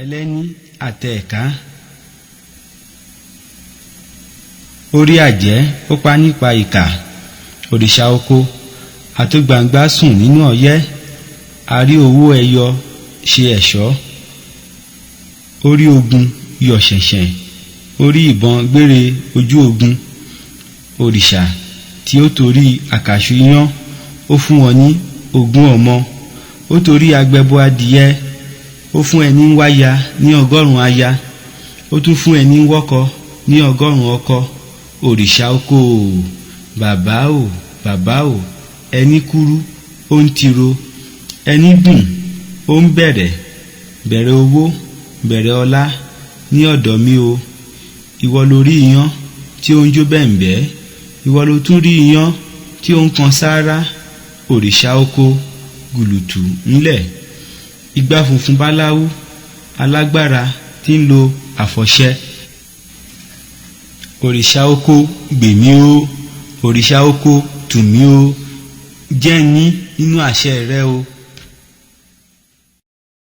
ẹlẹ́ni àtẹ̀ẹ̀ká. Orí àjẹ́ ó pa nípa ìkà, òrìṣà oko àtògbàǹgbà sùn nínú ọyẹ́, a rí owó ẹyọ ṣe ẹ̀ṣọ́. Orí ogun yọ̀ ṣẹ̀ṣẹ̀, orí ìbọn gbére ojú ogun. Òrìṣà tí ó torí àkàṣù iyán, ó fún wọn ní ogún ọmọ. Ó torí agbẹbọ adìyẹ, ó fún ẹni wáya ní 100 aya. Ó tún fún ẹni wọ́kọ ní 100 ọkọ. Òrìṣà oko o, bàbá o, bàbá o, ẹni kúrú ó ń tiro, ẹni gùn ó ń bẹ̀rẹ̀ owó, bẹ̀rẹ̀ ọlá ní ọ̀dọ̀ mi o. Ìwọ ló rí iyán tí ó ń jó bẹ̀m̀bẹ́, ìwọ ló tún rí iyán tí ó ń kan sáárá. Òrìṣà oko gùlùtù ńlẹ̀, igbá funfun báláwú, alágbára tí ń lo àfọ̀ṣẹ. Òrìṣà oko gbèmí o, òrìṣà oko tù mí o, jẹ́ yín nínú àṣẹ rẹ o.